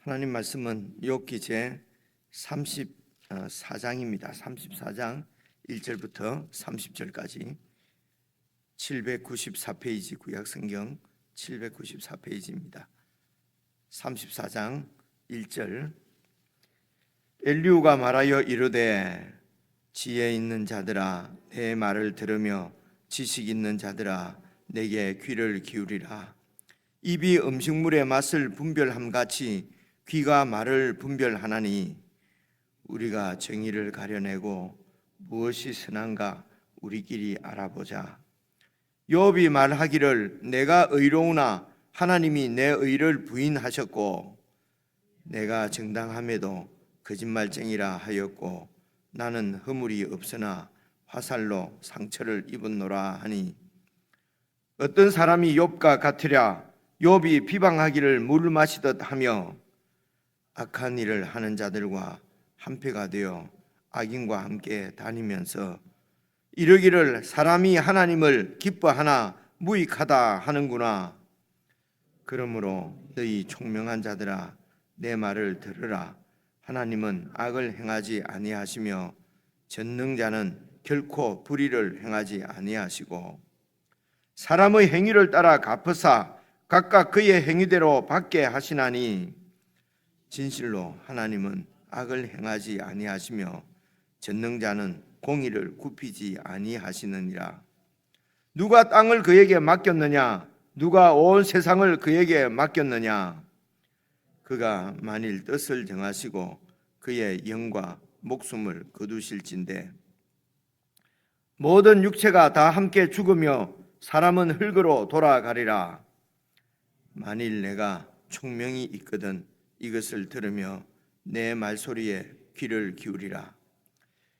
하나님 말씀은 욥기 제 34장입니다. 34장 1절부터 30절까지 794페이지 구약성경 794페이지입니다. 34장 1절 엘리후가 말하여 이르되 지혜 있는 자들아 내 말을 들으며 지식 있는 자들아 내게 귀를 기울이라. 입이 음식물의 맛을 분별함같이 귀가 말을 분별하나니 우리가 정의를 가려내고 무엇이 선한가 우리끼리 알아보자. 욥이 말하기를 내가 의로우나 하나님이 내 의를 부인하셨고 내가 정당함에도 거짓말쟁이라 하였고 나는 허물이 없으나 화살로 상처를 입었노라 하니 어떤 사람이 욥과 같으랴. 욥이 비방하기를 물 마시듯 하며 악한 일을 하는 자들과 한패가 되어 악인과 함께 다니면서 이르기를 사람이 하나님을 기뻐하나 무익하다 하는구나. 그러므로 너희 총명한 자들아 내 말을 들으라. 하나님은 악을 행하지 아니하시며 전능자는 결코 불의를 행하지 아니하시고 사람의 행위를 따라 갚으사 각각 그의 행위대로 받게 하시나니 진실로 하나님은 악을 행하지 아니하시며 전능자는 공의를 굽히지 아니하시느니라. 누가 땅을 그에게 맡겼느냐? 누가 온 세상을 그에게 맡겼느냐? 그가 만일 뜻을 정하시고 그의 영과 목숨을 거두실진데 모든 육체가 다 함께 죽으며 사람은 흙으로 돌아가리라. 만일 내가 총명이 있거든 이것을 들으며 내 말소리에 귀를 기울이라.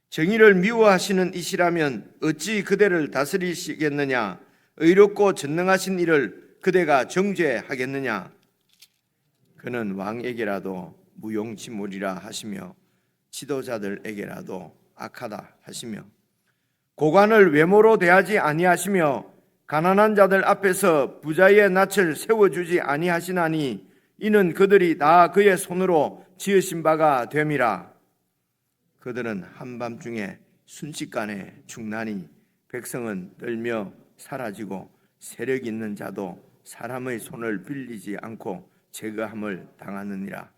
정의를 미워하시는 이시라면 어찌 그대를 다스리시겠느냐? 의롭고 전능하신 이를 그대가 정죄하겠느냐? 그는 왕에게라도 무용지물이라 하시며 지도자들에게라도 악하다 하시며 고관을 외모로 대하지 아니하시며 가난한 자들 앞에서 부자의 낯을 세워주지 아니하시나니 이는 그들이 다 그의 손으로 지으신 바가 됨이라. 그들은 한밤중에 순식간에 죽나니 백성은 떨며 사라지고 세력 있는 자도 사람의 손을 빌리지 않고 제거함을 당하느니라.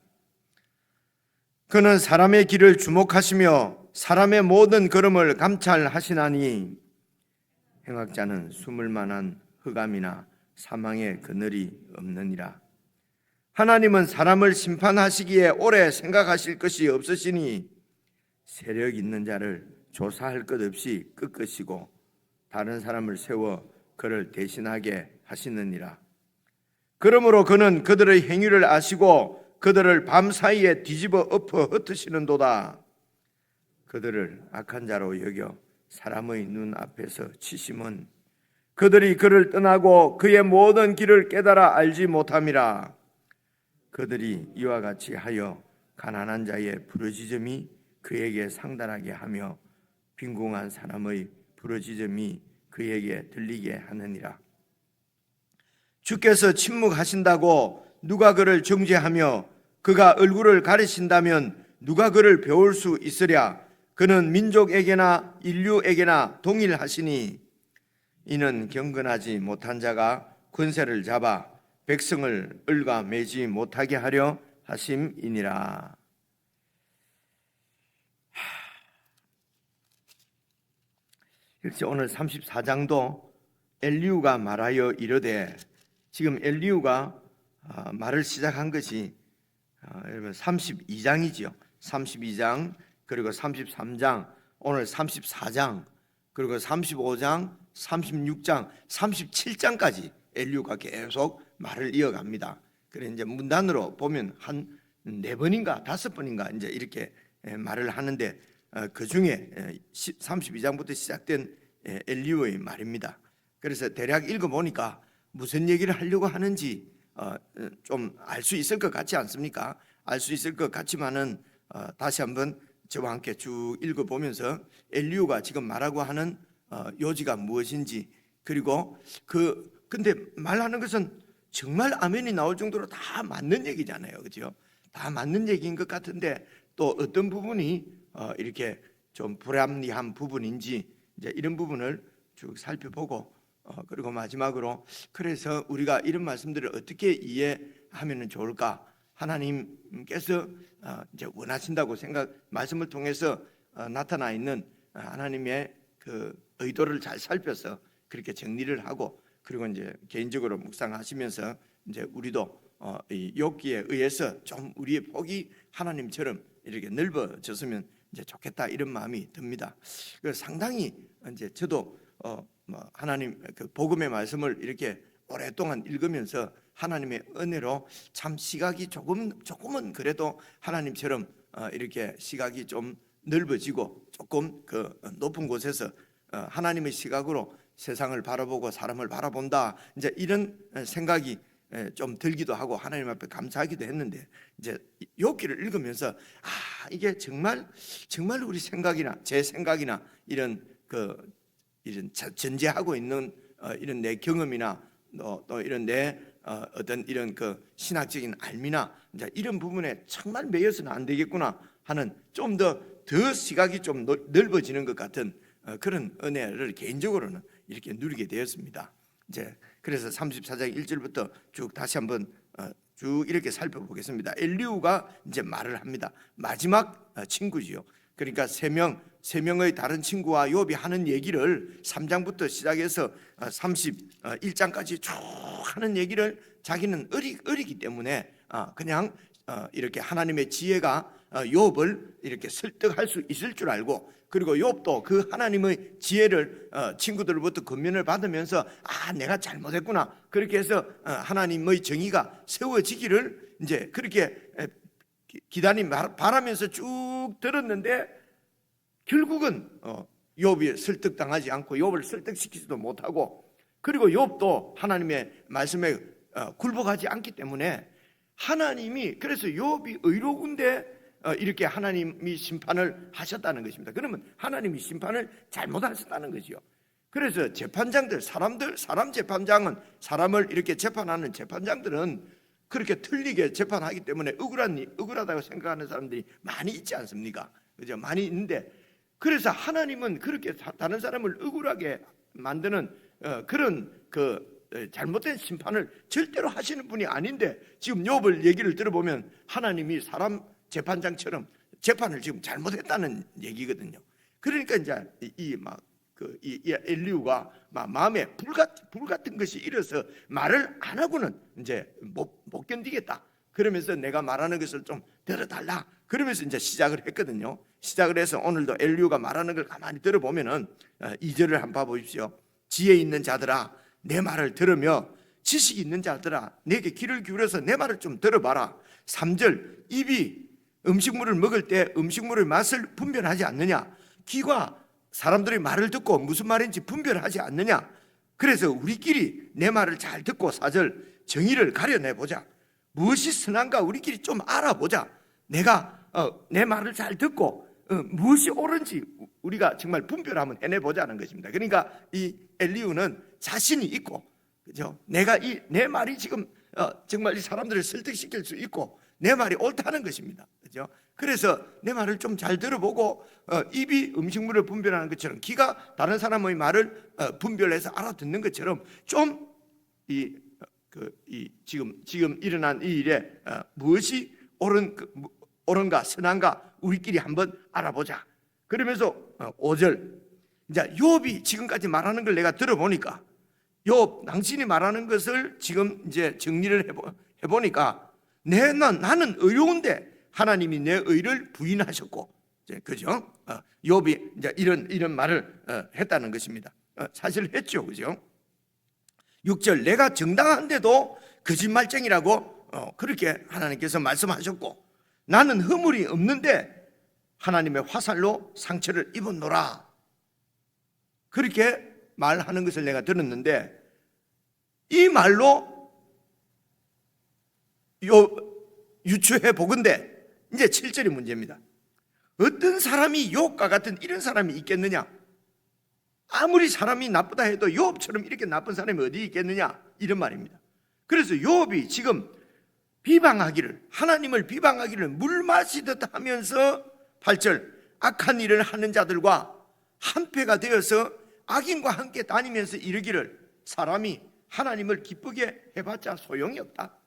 그는 사람의 길을 주목하시며 사람의 모든 걸음을 감찰하시나니 행악자는 숨을 만한 흑암이나 사망의 그늘이 없느니라. 하나님은 사람을 심판하시기에 오래 생각하실 것이 없으시니 세력 있는 자를 조사할 것 없이 꺾으시고 다른 사람을 세워 그를 대신하게 하시느니라. 그러므로 그는 그들의 행위를 아시고 그들을 밤사이에 뒤집어 엎어 흩으시는도다. 그들을 악한 자로 여겨 사람의 눈 앞에서 치심은 그들이 그를 떠나고 그의 모든 길을 깨달아 알지 못함이라. 그들이 이와 같이 하여 가난한 자의 부르짖음이 그에게 상달하게 하며 빈궁한 사람의 부르짖음이 그에게 들리게 하느니라. 주께서 침묵하신다고 누가 그를 정죄하며 그가 얼굴을 가리신다면 누가 그를 배울 수 있으랴. 그는 민족에게나 인류에게나 동일하시니 이는 경건하지 못한 자가 권세를 잡아 백성을 얽어매지 못하게 하려 하심이니라. 역시 오늘 34장도 엘리후가 말하여 이르되, 지금 엘리후가 말을 시작한 것이 여러분 32장이지요. 32장 그리고 33장, 오늘 34장, 그리고 35장, 36장, 37장까지 엘리후가 계속 말을 이어갑니다. 그래 이제 문단으로 보면 한 4번인가 5번인가 이제 이렇게 말을 하는데 그 중에 32장부터 시작된 엘리후의 말입니다. 그래서 대략 읽어보니까 무슨 얘기를 하려고 하는지 좀 알 수 있을 것 같지 않습니까? 알 수 있을 것 같지만은 다시 한번 저와 함께 쭉 읽어보면서 엘리후가 지금 말하고 하는 요지가 무엇인지, 그리고 근데 말하는 것은 정말 아멘이 나올 정도로 다 맞는 얘기잖아요, 그렇죠? 다 맞는 얘기인 것 같은데 또 어떤 부분이 이렇게 좀 불합리한 부분인지 이제 이런 부분을 쭉 살펴보고 그리고 마지막으로 그래서 우리가 이런 말씀들을 어떻게 이해하면 좋을까? 하나님께서 이제 원하신다고 말씀을 통해서 나타나 있는 하나님의 그 의도를 잘 살펴서 그렇게 정리를 하고 그리고 이제 개인적으로 묵상하시면서 이제 우리도 이 욥기에 의해서 좀 우리의 폭이 하나님처럼 이렇게 넓어졌으면 이제 좋겠다 이런 마음이 듭니다. 상당히 이제 저도 하나님 그 복음의 말씀을 이렇게 오랫동안 읽으면서 하나님의 은혜로 참 시각이 조금은 그래도 하나님처럼 이렇게 시각이 좀 넓어지고 조금 그 높은 곳에서 하나님의 시각으로 세상을 바라보고 사람을 바라본다 이제 이런 생각이 좀 들기도 하고 하나님 앞에 감사하기도 했는데 이제 욥기를 읽으면서 이게 정말 우리 생각이나 제 생각이나 이런 전제하고 있는 이런 내 경험이나 또 이런 내 어떤 이런 그 신학적인 알미나 이제 이런 부분에 정말 매여서는 안 되겠구나 하는 좀 더 시각이 좀 넓어지는 것 같은 그런 은혜를 개인적으로는 이렇게 누리게 되었습니다. 이제 그래서 34장 1절부터 쭉 다시 한번 쭉 이렇게 살펴보겠습니다. 엘리후가 이제 말을 합니다. 마지막 친구지요. 그러니까 세 명의 다른 친구와 욥이 하는 얘기를 3장부터 시작해서 31장까지 쭉 하는 얘기를 자기는 어리기 때문에 그냥 이렇게 하나님의 지혜가 욥을 이렇게 설득할 수 있을 줄 알고 그리고 욥도 그 하나님의 지혜를 친구들로부터 권면을 받으면서 내가 잘못했구나 그렇게 해서 하나님의 정의가 세워지기를 이제 그렇게 기다림 바라면서 쭉 들었는데 결국은 욥이 설득당하지 않고 욥을 설득시키지도 못하고 그리고 욥도 하나님의 말씀에 굴복하지 않기 때문에 하나님이 그래서 욥이 의로운데 이렇게 하나님이 심판을 하셨다는 것입니다. 그러면 하나님이 심판을 잘못하셨다는 거죠. 그래서 재판장들 사람 재판장은 사람을 이렇게 재판하는 재판장들은 그렇게 틀리게 재판하기 때문에 억울하다고 생각하는 사람들이 많이 있지 않습니까? 그죠? 많이 있는데 그래서 하나님은 그렇게 다른 사람을 억울하게 만드는 그런 잘못된 심판을 절대로 하시는 분이 아닌데 지금 욥을 얘기를 들어보면 하나님이 사람 재판장처럼 재판을 지금 잘못했다는 얘기거든요. 그러니까 이제 이 엘리후가 마음에 불 같은 것이 일어서 말을 안 하고는 이제 못 견디겠다. 그러면서 내가 말하는 것을 좀 들어달라. 그러면서 이제 시작을 했거든요. 시작을 해서 오늘도 엘리후가 말하는 걸 가만히 들어보면은 2절을 한번 봐보십시오. 지혜 있는 자들아 내 말을 들으며 지식 있는 자들아 내게 귀를 기울여서 내 말을 좀 들어봐라. 3절 입이 음식물을 먹을 때 음식물의 맛을 분별하지 않느냐? 귀가 사람들의 말을 듣고 무슨 말인지 분별하지 않느냐? 그래서 우리끼리 내 말을 잘 듣고 4절 정의를 가려내보자. 무엇이 선한가 우리끼리 좀 알아보자. 내가 내 말을 잘 듣고 무엇이 옳은지 우리가 정말 분별하면 해내보자는 것입니다. 그러니까 이 엘리후는 자신이 있고 그죠? 내가 내 말이 지금 정말 이 사람들을 설득시킬 수 있고 내 말이 옳다는 것입니다. 그죠? 그래서 내 말을 좀 잘 들어보고 입이 음식물을 분별하는 것처럼 귀가 다른 사람의 말을 분별해서 알아듣는 것처럼 좀 지금 일어난 이 일에 무엇이 옳은가 선한가 우리끼리 한번 알아보자. 그러면서 5절 이제 욥이 지금까지 말하는 걸 내가 들어보니까 욥 당신이 말하는 것을 지금 이제 정리를 해보니까 나는 의로운데 하나님이 내 의를 부인하셨고, 그죠? 욥이 이제 이런 말을 했다는 것입니다. 사실 했죠, 그죠? 6절 내가 정당한데도 거짓말쟁이라고 그렇게 하나님께서 말씀하셨고, 나는 허물이 없는데 하나님의 화살로 상처를 입었노라. 그렇게 말하는 것을 내가 들었는데 이 말로 유추해 보건대 이제 7절이 문제입니다. 어떤 사람이 욥과 같은 이런 사람이 있겠느냐? 아무리 사람이 나쁘다 해도 욥처럼 이렇게 나쁜 사람이 어디 있겠느냐? 이런 말입니다. 그래서 욥이 지금 비방하기를, 하나님을 비방하기를 물 마시듯 하면서 8절 악한 일을 하는 자들과 한패가 되어서 악인과 함께 다니면서 이르기를 사람이 하나님을 기쁘게 해봤자 소용이 없다.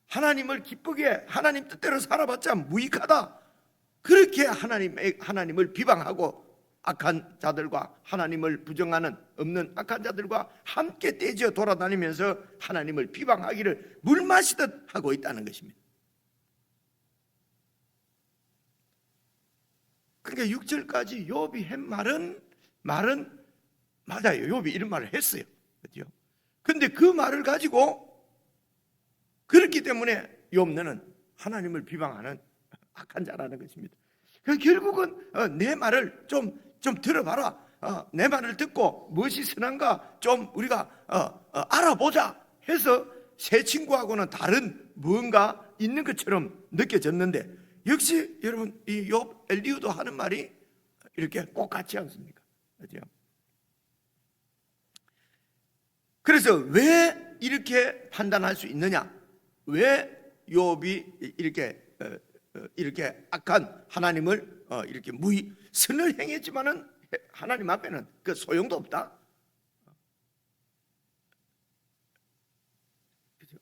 하나님을 기쁘게 하나님 뜻대로 살아봤자 무익하다. 그렇게 하나님을 비방하고 악한 자들과 하나님을 부정하는 없는 악한 자들과 함께 떼지어 돌아다니면서 하나님을 비방하기를 물 마시듯 하고 있다는 것입니다. 그러니까 6절까지 욥이 한 말은 맞아요. 욥이 이런 말을 했어요. 그렇죠? 근데 그 말을 가지고 그렇기 때문에 욥는 하나님을 비방하는 악한 자라는 것입니다. 결국은 내 말을 좀 들어봐라. 내 말을 듣고 무엇이 선한가 좀 우리가 알아보자 해서 새 친구하고는 다른 무언가 있는 것처럼 느껴졌는데, 역시 여러분 이 욥 엘리후도 하는 말이 이렇게 꼭 같지 않습니까? 그렇죠? 그래서 왜 이렇게 판단할 수 있느냐? 왜 욥이 이렇게 악한 하나님을 이렇게 선을 행했지만은 하나님 앞에는 그 소용도 없다.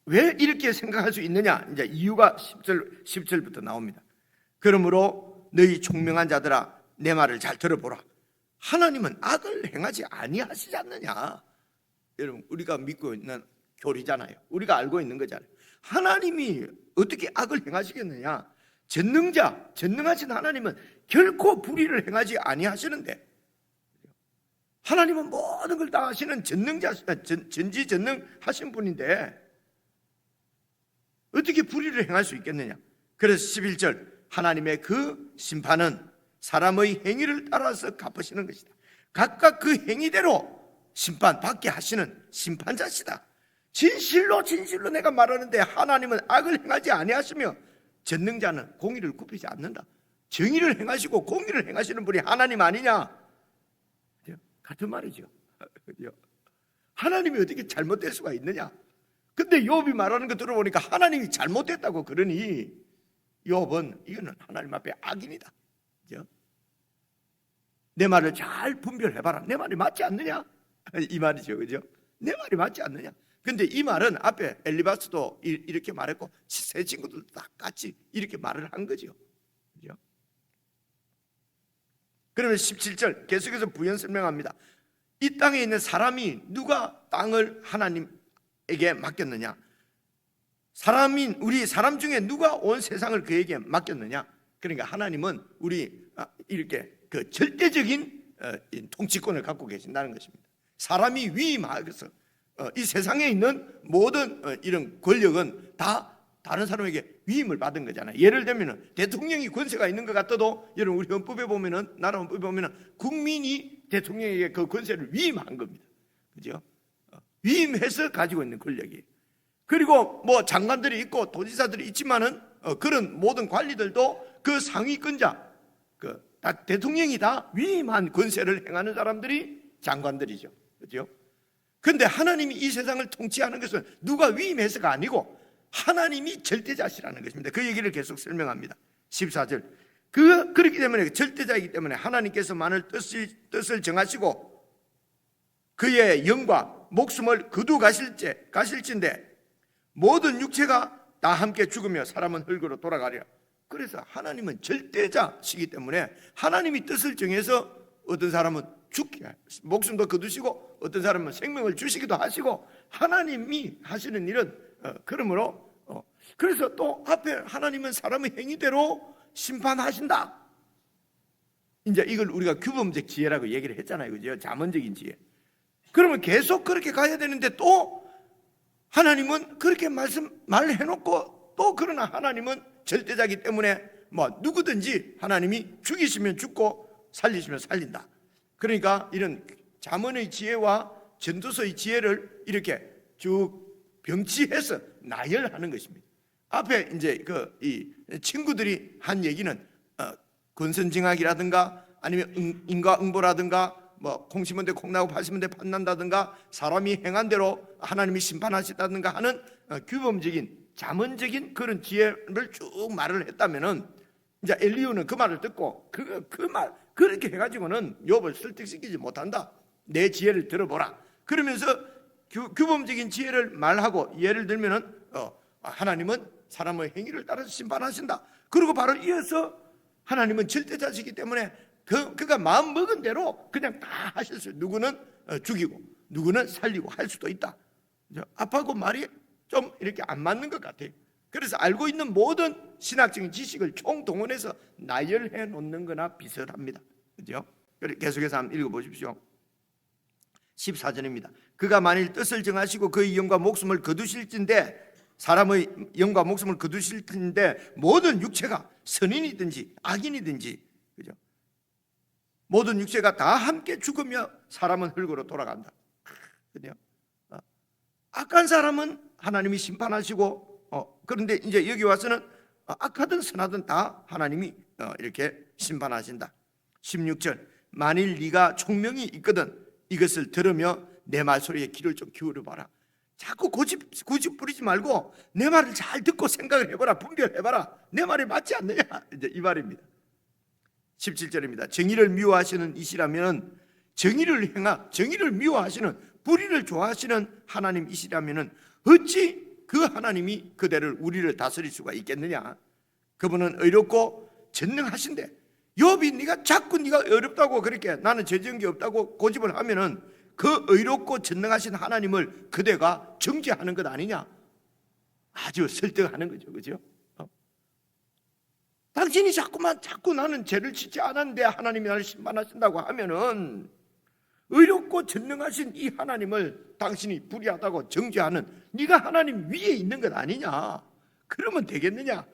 왜 이렇게 생각할 수 있느냐? 이제 이유가 10절부터 나옵니다. 그러므로 너희 총명한 자들아 내 말을 잘 들어보라. 하나님은 악을 행하지 아니하시지 않느냐? 여러분 우리가 믿고 있는 교리잖아요. 우리가 알고 있는 거잖아요. 하나님이 어떻게 악을 행하시겠느냐? 전능하신 하나님은 결코 불의를 행하지 아니하시는데, 하나님은 모든 걸 다 하시는 전지전능하신 분인데 어떻게 불의를 행할 수 있겠느냐? 그래서 11절 하나님의 그 심판은 사람의 행위를 따라서 갚으시는 것이다. 각각 그 행위대로 심판받게 하시는 심판자시다. 진실로 내가 말하는데 하나님은 악을 행하지 아니하시며 전능자는 공의를 굽히지 않는다. 정의를 행하시고 공의를 행하시는 분이 하나님 아니냐? 같은 말이죠. 하나님이 어떻게 잘못될 수가 있느냐? 근데 욥이 말하는 거 들어보니까 하나님이 잘못됐다고 그러니 욥은 이거는 하나님 앞에 악인이다. 내 말을 잘 분별해봐라. 내 말이 맞지 않느냐? 이 말이죠. 그죠? 내 말이 맞지 않느냐? 근데 이 말은 앞에 엘리바스도 이렇게 말했고 세 친구들도 다 같이 이렇게 말을 한 거죠. 그죠? 그러면 17절 계속해서 부연 설명합니다. 이 땅에 있는 사람이 누가 땅을 하나님에게 맡겼느냐? 우리 사람 중에 누가 온 세상을 그에게 맡겼느냐? 그러니까 하나님은 우리 이렇게 그 절대적인 통치권을 갖고 계신다는 것입니다. 사람이 위임하여서 이 세상에 있는 모든 이런 권력은 다 다른 사람에게 위임을 받은 거잖아요. 예를 들면 대통령이 권세가 있는 것 같아도 여러분 우리 헌법에 보면은 나라 헌법에 보면은 국민이 대통령에게 그 권세를 위임한 겁니다. 그죠? 위임해서 가지고 있는 권력이. 그리고 뭐 장관들이 있고 도지사들이 있지만은 그런 모든 관리들도 그 상위권자 대통령이 다 위임한 권세를 행하는 사람들이 장관들이죠. 그죠? 근데 하나님이 이 세상을 통치하는 것은 누가 위임해서가 아니고 하나님이 절대자시라는 것입니다. 그 얘기를 계속 설명합니다. 14절 그렇기 때문에 절대자이기 때문에 하나님께서 만일 뜻을 정하시고 그의 영과 목숨을 거두가실진데 모든 육체가 다 함께 죽으며 사람은 흙으로 돌아가리라. 그래서 하나님은 절대자시기 때문에 하나님이 뜻을 정해서 어떤 사람은 죽게 목숨도 거두시고 어떤 사람은 생명을 주시기도 하시고 하나님이 하시는 일은 그러므로 그래서 또 앞에 하나님은 사람의 행위대로 심판하신다. 이제 이걸 우리가 규범적 지혜라고 얘기를 했잖아요. 그죠? 자문적인 지혜. 그러면 계속 그렇게 가야 되는데 또 하나님은 그렇게 말해놓고 또 그러나 하나님은 절대자이기 때문에 뭐 누구든지 하나님이 죽이시면 죽고 살리시면 살린다. 그러니까 이런 잠언의 지혜와 전도서의 지혜를 이렇게 쭉 병치해서 나열하는 것입니다. 앞에 이제 이 친구들이 한 얘기는 권선징악이라든가 아니면 인과응보라든가 뭐 콩 심은 데 콩 나고 팥 심은 데 팥 난다든가 사람이 행한 대로 하나님이 심판하시다든가 하는 규범적인 자문적인 그런 지혜를 쭉 말을 했다면은 이제 엘리후는 그 말을 듣고 그렇게 해가지고는 욥을 설득시키지 못한다. 내 지혜를 들어보라. 그러면서 규범적인 지혜를 말하고, 예를 들면은 하나님은 사람의 행위를 따라서 심판하신다. 그리고 바로 이어서 하나님은 절대자시기 때문에 그가 마음 먹은 대로 그냥 다 하실 수, 누구는 죽이고 누구는 살리고 할 수도 있다. 아빠하고 말이 좀 이렇게 안 맞는 것 같아요. 그래서 알고 있는 모든 신학적인 지식을 총동원해서 나열해 놓는 거나 비슷합니다. 그죠? 계속해서 한번 읽어보십시오. 14절입니다. 그가 만일 뜻을 정하시고 그의 영과 목숨을 거두실진데, 사람의 영과 목숨을 거두실진데 모든 육체가 선인이든지 악인이든지, 그죠? 모든 육체가 다 함께 죽으며 사람은 흙으로 돌아간다. 그죠? 악한 사람은 하나님이 심판하시고, 그런데 이제 여기 와서는 악하든 선하든 다 하나님이 이렇게 심판하신다. 16절, 만일 네가 총명이 있거든 이것을 들으며 내 말소리에 귀를 좀 기울여 봐라. 자꾸 고집 부리지 말고 내 말을 잘 듣고 생각을 해봐라. 분별해봐라. 내 말이 맞지 않느냐, 이제 이 말입니다. 17절입니다. 정의를 미워하시는 이시라면, 정의를 미워하시는, 불의를 좋아하시는 하나님이시라면 어찌 그 하나님이 그대를 우리를 다스릴 수가 있겠느냐. 그분은 의롭고 전능하신데, 욥이 네가 어렵다고 그렇게 나는 죄지은 게 없다고 고집을 하면은 그 의롭고 전능하신 하나님을 그대가 정죄하는 것 아니냐. 아주 설득하는 거죠. 그죠? 당신이 자꾸 나는 죄를 짓지 않았는데 하나님이 나를 심판하신다고 하면은 의롭고 전능하신 이 하나님을 당신이 불의하다고 정죄하는, 네가 하나님 위에 있는 것 아니냐. 그러면 되겠느냐.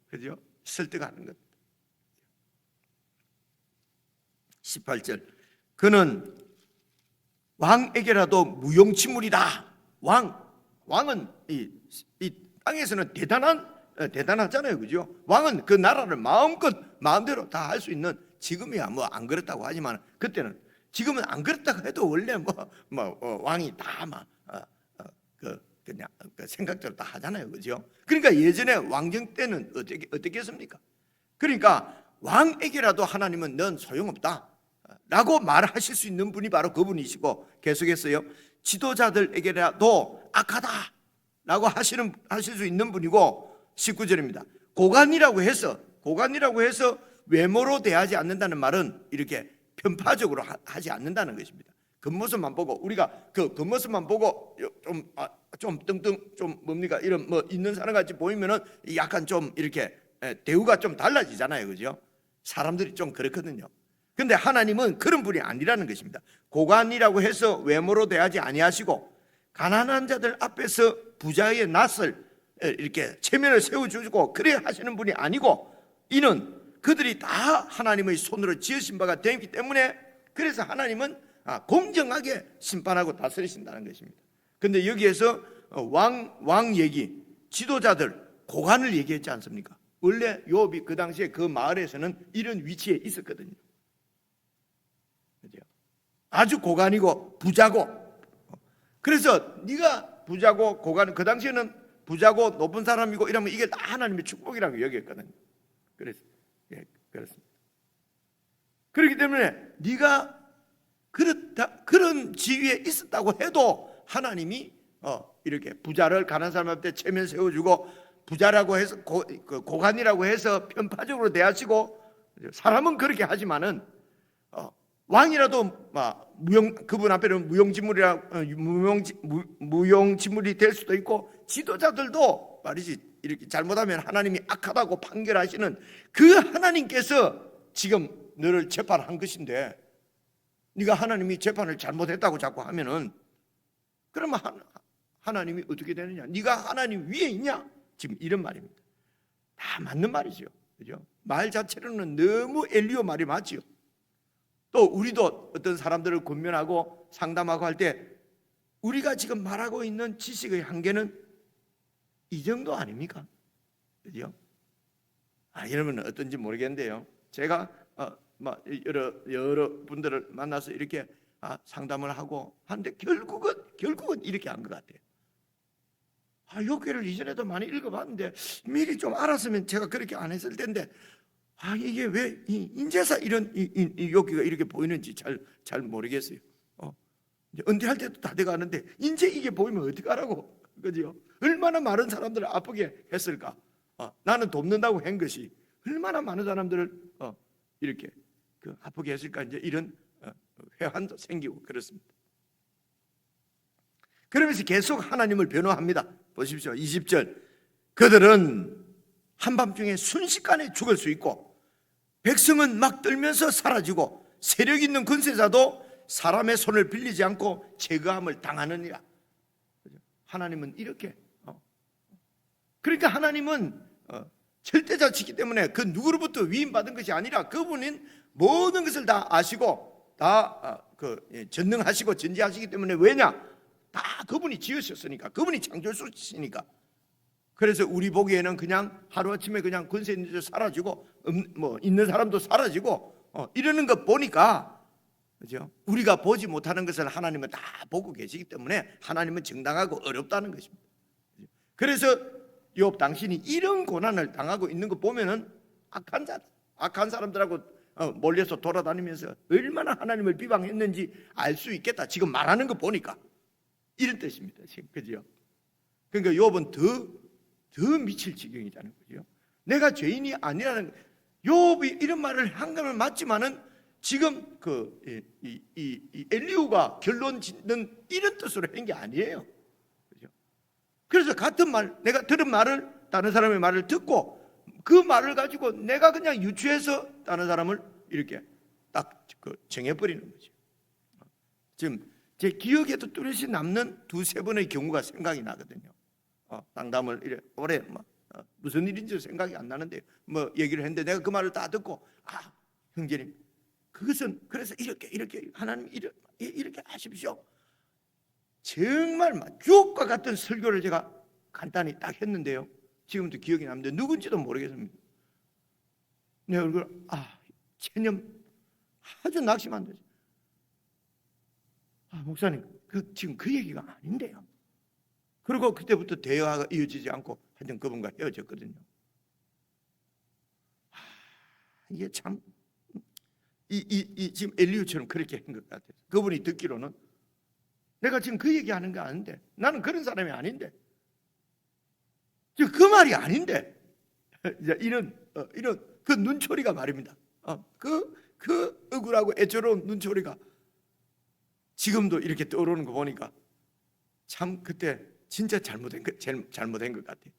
그죠? 설득하는 것. 18절, 그는 왕에게라도 무용지물이다. 왕은 이 땅에서는 대단하잖아요. 그죠? 왕은 그 나라를 마음대로 다 할 수 있는, 지금이야 뭐 안 그렇다고 하지만 그때는, 지금은 안 그렇다고 해도 원래 왕이 다 그냥 생각대로 다 하잖아요. 그죠? 그러니까 예전에 왕정 때는 어떻게 했습니까? 그러니까 왕에게라도 하나님은 넌 소용없다 라고 말하실 수 있는 분이 바로 그분이시고, 계속했어요. 지도자들에게라도 악하다 라고 하실 수 있는 분이고, 19절입니다. 고관이라고 해서 외모로 대하지 않는다는 말은 이렇게 편파적으로 하지 않는다는 것입니다. 겉모습만 보고, 우리가 그 겉모습만 보고 좀 뚱뚱 좀 뭡니까 이런 있는 사람 같이 보이면은 약간 좀 이렇게 대우가 좀 달라지잖아요. 그죠? 사람들이 좀 그렇거든요. 근데 하나님은 그런 분이 아니라는 것입니다. 고관이라고 해서 외모로 대하지 아니하시고, 가난한 자들 앞에서 부자의 낯을 이렇게 체면을 세워주고 그래 하시는 분이 아니고, 이는 그들이 다 하나님의 손으로 지으신 바가 되기 때문에, 그래서 하나님은 공정하게 심판하고 다스리신다는 것입니다. 근데 여기에서 왕 얘기, 지도자들, 고관을 얘기했지 않습니까? 원래 욥이 그 당시에 그 마을에서는 이런 위치에 있었거든요. 아주 고관이고 부자고, 그래서 네가 부자고 고관, 그 당시에는 부자고 높은 사람이고 이러면 이게 다 하나님의 축복이라고 여겼거든요. 그렇습니다. 그렇기 때문에 네가 그런 지위에 있었다고 해도 하나님이 이렇게 부자를 가난한 사람한테 체면 세워주고, 부자라고 해서 고관이라고 해서 편파적으로 대하시고, 사람은 그렇게 하지만은 왕이라도 그분 앞에는 무용지물이 될 수도 있고, 지도자들도 말이지 이렇게 잘못하면 하나님이 악하다고 판결하시는 그 하나님께서 지금 너를 재판한 것인데, 네가 하나님이 재판을 잘못했다고 자꾸 하면은 그러면 하나님이 어떻게 되느냐? 네가 하나님 위에 있냐? 지금 이런 말입니다. 다 맞는 말이죠. 그죠? 말 자체로는 너무 엘리오 말이 맞죠. 또 우리도 어떤 사람들을 권면하고 상담하고 할 때 우리가 지금 말하고 있는 지식의 한계는 이 정도 아닙니까? 그죠? 여러분은 어떤지 모르겠는데요. 제가 여러 분들을 만나서 이렇게 상담을 하고 하는데 결국은 이렇게 한 것 같아요. 욥기를 이전에도 많이 읽어봤는데 미리 좀 알았으면 제가 그렇게 안 했을 텐데 이게 왜 인제서 이런 이 욥기가 이렇게 보이는지 잘 모르겠어요. 이제 은퇴할 때도 다 돼가는데 인제 이게 보이면 어떡하라고, 그죠? 얼마나 많은 사람들을 아프게 했을까? 나는 돕는다고 한 것이 얼마나 많은 사람들을 이렇게 아프게 했을까? 이제 이런 회한도 생기고 그렇습니다. 그러면서 계속 하나님을 변호합니다. 보십시오. 20절. 그들은 한밤중에 순식간에 죽을 수 있고 백성은 막 떨면서 사라지고 세력 있는 권세자도 사람의 손을 빌리지 않고 제거함을 당하느니라. 하나님은 이렇게 그러니까 하나님은 절대자치기 때문에 그 누구로부터 위임받은 것이 아니라 그분은 모든 것을 다 아시고 다 전능하시고 전지하시기 때문에, 왜냐? 다 그분이 지으셨으니까, 그분이 창조주시니까. 그래서 우리 보기에는 그냥 하루아침에 그냥 권세 있는 줄 사라지고 있는 사람도 사라지고 이러는 것 보니까, 그죠? 우리가 보지 못하는 것을 하나님은 다 보고 계시기 때문에 하나님은 정당하고 어렵다는 것입니다. 그래서 욥 당신이 이런 고난을 당하고 있는 거 보면은 악한 사람들하고 몰려서 돌아다니면서 얼마나 하나님을 비방했는지 알 수 있겠다. 지금 말하는 거 보니까 이런 뜻입니다. 그죠? 그러니까 욥은 더 미칠 지경이라는 거죠. 내가 죄인이 아니라는, 욥이 이런 말을 한 거는 맞지만은 지금 이 엘리후가 결론 짓는 이런 뜻으로 한 게 아니에요. 그죠? 그래서 같은 말, 내가 들은 말을 다른 사람의 말을 듣고 그 말을 가지고 내가 그냥 유추해서 다른 사람을 이렇게 딱 정해버리는 거죠. 지금 제 기억에도 뚜렷이 남는 두세 번의 경우가 생각이 나거든요. 상담을 이래 오래 무슨 일인지 생각이 안 나는데 얘기를 했는데 내가 그 말을 다 듣고 형제님, 그것은 그래서 이렇게 하나님 이렇게 하십시오. 정말 욥과 같은 설교를 제가 간단히 딱 했는데요, 지금도 기억이 나는데 누군지도 모르겠습니다. 내 얼굴 체념 아주 낙심한 거죠. 목사님, 지금 그 얘기가 아닌데요. 그리고 그때부터 대화가 이어지지 않고 하여튼 그분과 헤어졌거든요. 이게 참 지금 엘리후처럼 그렇게 한 것 같아요. 그분이 듣기로는 내가 지금 그 얘기하는 거 아닌데, 나는 그런 사람이 아닌데, 지금 그 말이 아닌데, 이런 그 눈초리가 말입니다. 그 억울하고 애처로운 눈초리가 지금도 이렇게 떠오르는 거 보니까 참 그때 진짜 잘못된 것 같아요.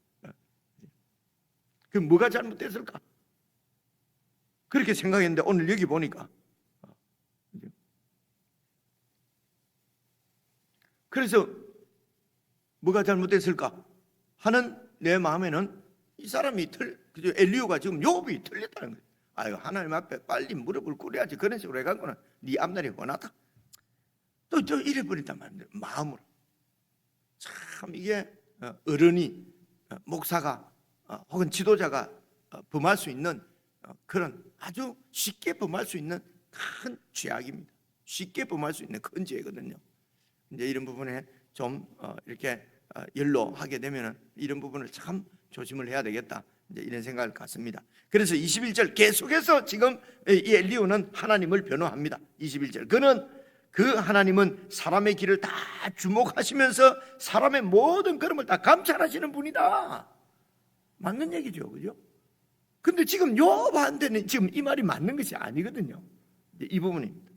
그 뭐가 잘못됐을까? 그렇게 생각했는데 오늘 여기 보니까 그래서 뭐가 잘못됐을까 하는 내 마음에는 이 사람이 엘리후가 지금 욥이 틀렸다는 거예요. 아유, 하나님 앞에 빨리 무릎을 꿇어야지. 그런 식으로 해갖고는 네 앞날이 훤하다. 또 이래버린단 말이에요. 마음으로. 참 이게 어른이, 목사가 혹은 지도자가 범할 수 있는 그런 아주 쉽게 범할 수 있는 큰 죄악입니다. 쉽게 범할 수 있는 큰 죄거든요. 이제 이런 부분에 좀 이렇게 연로하게 되면은 이런 부분을 참 조심을 해야 되겠다, 이제 이런 생각을 갖습니다. 그래서 21절 계속해서 지금 이 엘리후는 하나님을 변호합니다. 21절, 그 하나님은 사람의 길을 다 주목하시면서 사람의 모든 걸음을 다 감찰하시는 분이다. 맞는 얘기죠, 그죠? 근데 지금 욥한테는 지금 이 말이 맞는 것이 아니거든요. 이 부분입니다.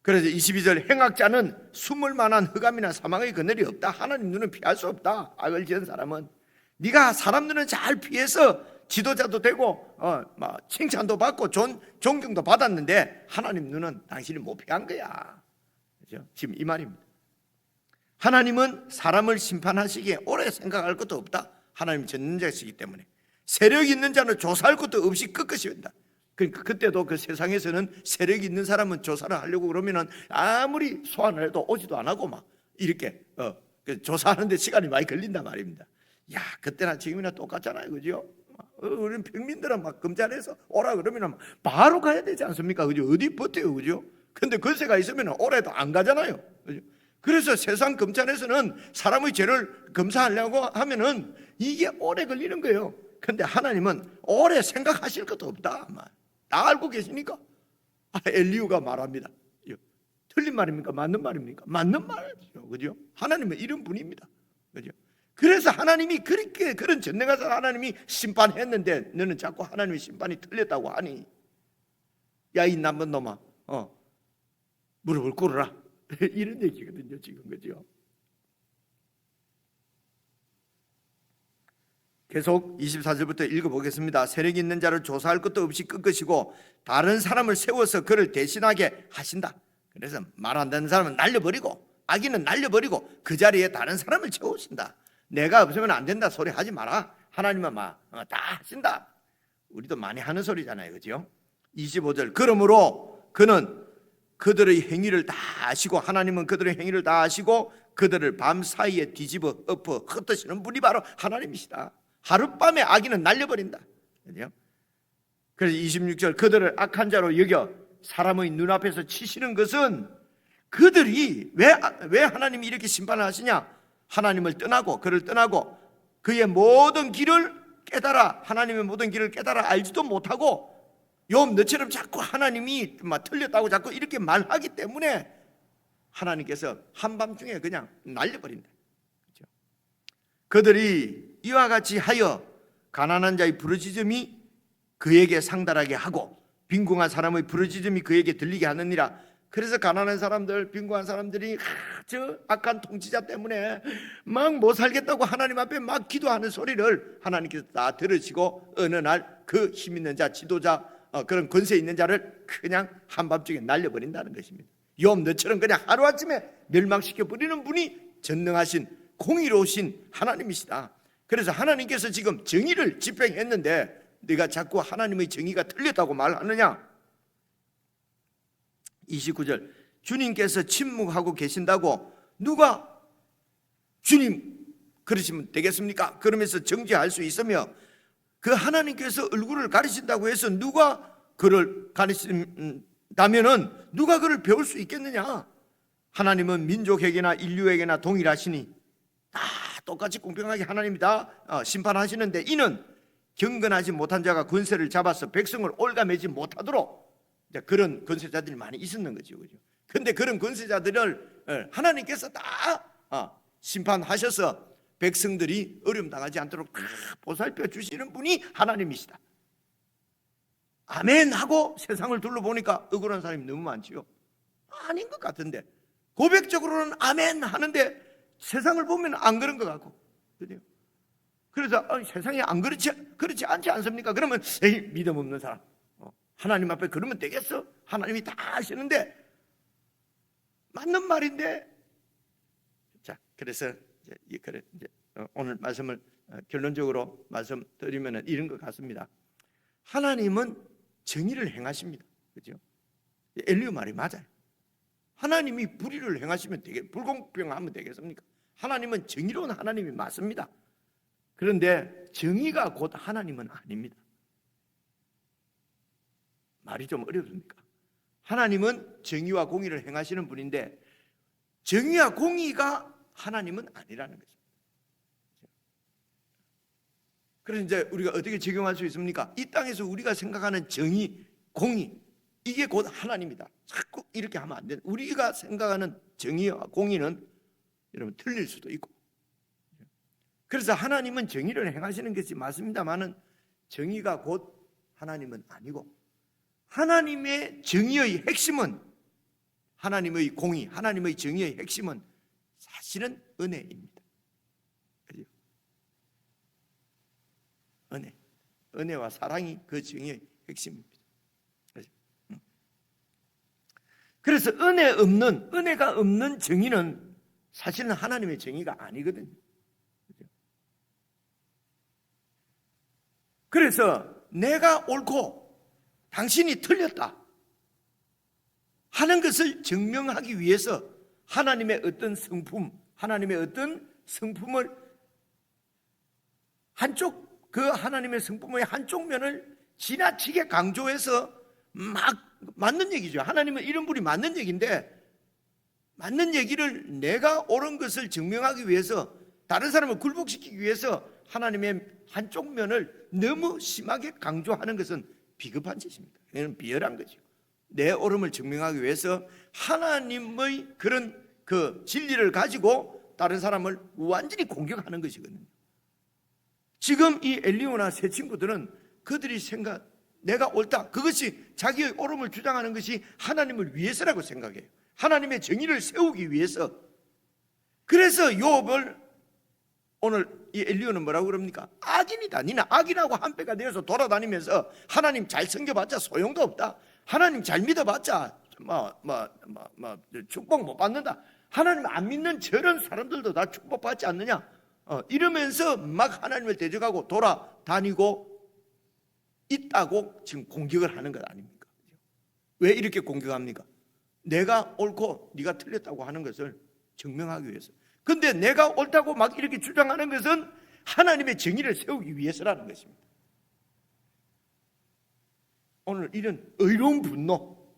그래서 22절, 행악자는 숨을 만한 흑암이나 사망의 그늘이 없다. 하나님 눈은 피할 수 없다. 악을 지은 사람은. 네가 사람들은 잘 피해서 지도자도 되고 칭찬도 받고 존경도 받았는데 하나님 눈은 당신이 못 피한 거야. 그렇죠? 지금 이 말입니다. 하나님은 사람을 심판하시기에 오래 생각할 것도 없다. 하나님 전능자시기 때문에 세력 있는 자는 조사할 것도 없이 끝끝이 온다. 그러니까 그때도 그 세상에서는 세력이 있는 사람은 조사를 하려고 그러면은 아무리 소환을 해도 오지도 안 하고 막 이렇게 조사하는데 시간이 많이 걸린단 말입니다. 야, 그때나 지금이나 똑같잖아요, 그죠? 우리 평민들은 막 검찰에서 오라 그러면 바로 가야 되지 않습니까, 그죠? 어디 버텨요, 그죠? 근데 권세가 있으면 오래도 안 가잖아요, 그죠? 그래서 세상 검찰에서는 사람의 죄를 검사하려고 하면은 이게 오래 걸리는 거예요. 근데 하나님은 오래 생각하실 것도 없다. 다 알고 계시니까. 엘리후가 말합니다. 틀린 말입니까? 맞는 말입니까? 맞는 말이죠. 그죠? 하나님은 이런 분입니다. 그죠? 그래서 하나님이 그렇게 그런 전능하신 하나님이 심판했는데 너는 자꾸 하나님의 심판이 틀렸다고 하니, 야 이 나쁜 놈아, 무릎을 꿇어라. 이런 얘기거든요, 지금. 그죠? 계속 24절부터 읽어보겠습니다. 세력이 있는 자를 조사할 것도 없이 끄끄시고 다른 사람을 세워서 그를 대신하게 하신다. 그래서 말 안 듣는 사람은 날려버리고 악인은 날려버리고 그 자리에 다른 사람을 채우신다. 내가 없으면 안 된다 소리 하지 마라. 하나님은 다 하신다. 우리도 많이 하는 소리잖아요, 그죠? 25절, 그러므로 그는 그들의 행위를 다 아시고, 하나님은 그들의 행위를 다 아시고 그들을 밤 사이에 뒤집어 엎어 흩으시는 분이 바로 하나님이시다. 하룻밤에 악인은 날려버린다. 그죠? 그래서 26절, 그들을 악한 자로 여겨 사람의 눈앞에서 치시는 것은, 그들이 왜 하나님이 이렇게 심판을 하시냐? 하나님을 떠나고 그를 떠나고 그의 모든 길을 깨달아, 하나님의 모든 길을 깨달아 알지도 못하고 욥 너처럼 자꾸 하나님이 틀렸다고 자꾸 이렇게 말하기 때문에 하나님께서 한밤중에 그냥 날려버린다. 그렇죠? 그들이 이와 같이 하여 가난한 자의 부르짖음이 그에게 상달하게 하고 빈궁한 사람의 부르짖음이 그에게 들리게 하느니라. 그래서 가난한 사람들, 빈궁한 사람들이 저 악한 통치자 때문에 막 못 살겠다고 하나님 앞에 막 기도하는 소리를 하나님께서 다 들으시고 어느 날 그 힘 있는 자, 지도자, 그런 권세 있는 자를 그냥 한밤중에 날려버린다는 것입니다. 욥 너처럼 그냥 하루아침에 멸망시켜 버리는 분이 전능하신 공의로우신 하나님이시다. 그래서 하나님께서 지금 정의를 집행했는데 네가 자꾸 하나님의 정의가 틀렸다고 말하느냐? 29절, 주님께서 침묵하고 계신다고 누가 주님 그러시면 되겠습니까? 그러면서 정죄할 수 있으며, 그 하나님께서 얼굴을 가리신다고 해서 누가 그를 가리신다면은 누가 그를 배울 수 있겠느냐? 하나님은 민족에게나 인류에게나 동일하시니 다 똑같이 공평하게 하나님이 다 심판하시는데, 이는 경건하지 못한 자가 권세를 잡아서 백성을 올가매지 못하도록 그런 권세자들이 많이 있었는 거죠. 그죠? 근데 그런 권세자들을 하나님께서 다 심판하셔서 백성들이 어려움 당하지 않도록 다 보살펴 주시는 분이 하나님이시다. 아멘 하고 세상을 둘러보니까 억울한 사람이 너무 많지요. 아닌 것 같은데, 고백적으로는 아멘 하는데 세상을 보면 안 그런 것 같고. 그죠? 그래서 세상이 안 그렇지 않지 않습니까? 그러면 에이, 믿음 없는 사람, 하나님 앞에 그러면 되겠어? 하나님이 다 하시는데, 맞는 말인데. 자, 그래서 이제 오늘 말씀을 결론적으로 말씀드리면 이런 것 같습니다. 하나님은 정의를 행하십니다. 그죠? 엘리야 말이 맞아요. 하나님이 불의를 행하시면 불공평하면 되겠습니까? 하나님은 정의로운 하나님이 맞습니다. 그런데 정의가 곧 하나님은 아닙니다. 말이 좀 어렵습니까? 하나님은 정의와 공의를 행하시는 분인데 정의와 공의가 하나님은 아니라는 것입니다. 그래서 이제 우리가 어떻게 적용할 수 있습니까? 이 땅에서 우리가 생각하는 정의, 공의, 이게 곧 하나님이다. 자꾸 이렇게 하면 안 돼. 우리가 생각하는 정의와 공의는 여러분 틀릴 수도 있고. 그래서 하나님은 정의를 행하시는 것이 맞습니다만은 정의가 곧 하나님은 아니고, 하나님의 정의의 핵심은, 하나님의 공의, 하나님의 정의의 핵심은 사실은 은혜입니다. 그죠? 은혜와 사랑이 그 정의의 핵심입니다. 그래서 은혜가 없는 정의는 사실은 하나님의 정의가 아니거든요. 그래서 내가 옳고 당신이 틀렸다 하는 것을 증명하기 위해서 하나님의 어떤 성품을 그 하나님의 성품의 한쪽 면을 지나치게 강조해서 막 맞는 얘기죠. 하나님은 이런 분이 맞는 얘기인데 맞는 얘기를 내가 옳은 것을 증명하기 위해서, 다른 사람을 굴복시키기 위해서 하나님의 한쪽 면을 너무 심하게 강조하는 것은 비겁한 짓입니다. 이건 비열한 거죠. 내 옳음을 증명하기 위해서 하나님의 그런 그 진리를 가지고 다른 사람을 완전히 공격하는 것이거든요. 지금 이 엘리오나 세 친구들은 그들이 생각, 내가 옳다, 그것이 자기의 옳음을 주장하는 것이 하나님을 위해서라고 생각해요. 하나님의 정의를 세우기 위해서. 그래서 욥을 오늘 이 엘리오는 뭐라고 그럽니까? 악인이다. 니는 악인하고 한패가 되어서 돌아다니면서 하나님 잘 섬겨봤자 소용도 없다. 하나님 잘 믿어봤자 축복 못 받는다. 하나님 안 믿는 저런 사람들도 다 축복받지 않느냐? 이러면서 막 하나님을 대적하고 돌아다니고 있다고 지금 공격을 하는 것 아닙니까? 왜 이렇게 공격합니까? 내가 옳고 네가 틀렸다고 하는 것을 증명하기 위해서. 근데 내가 옳다고 막 이렇게 주장하는 것은 하나님의 정의를 세우기 위해서라는 것입니다. 오늘 이런 의로운 분노,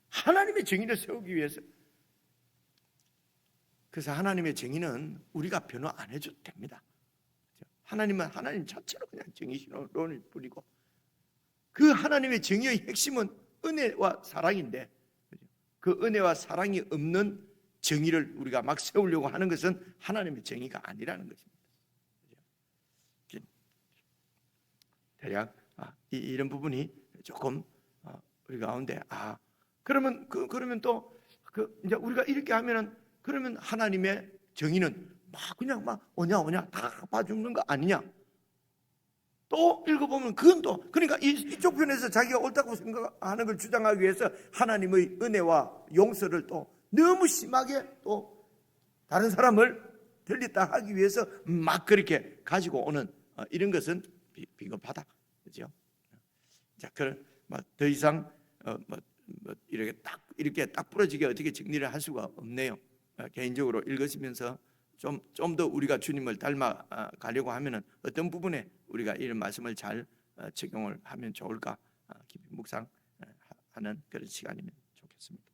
하나님의 정의를 세우기 위해서. 그래서 하나님의 정의는 우리가 변호 안 해줘도 됩니다. 하나님은 하나님 자체로 그냥 정의신론을 뿌리고, 그 하나님의 정의의 핵심은 은혜와 사랑인데, 그 은혜와 사랑이 없는 정의를 우리가 막 세우려고 하는 것은 하나님의 정의가 아니라는 것입니다. 대략 이런 부분이 조금 우리 가운데 그러면 또 이제 우리가 이렇게 하면은, 그러면 하나님의 정의는 그냥 오냐 다 봐주는 거 아니냐? 또 읽어보면 그건 또, 그러니까 이쪽 편에서 자기가 옳다고 생각하는 걸 주장하기 위해서 하나님의 은혜와 용서를 또 너무 심하게 또 다른 사람을 들렸다 하기 위해서 막 그렇게 가지고 오는 이런 것은 비겁하다, 그렇죠? 자, 그런 더 이상 이렇게 딱 부러지게 어떻게 정리를 할 수가 없네요. 개인적으로 읽으시면서 좀 더 우리가 주님을 닮아 가려고 하면은 어떤 부분에 우리가 이런 말씀을 잘 적용을 하면 좋을까 깊이 묵상하는 그런 시간이면 좋겠습니다.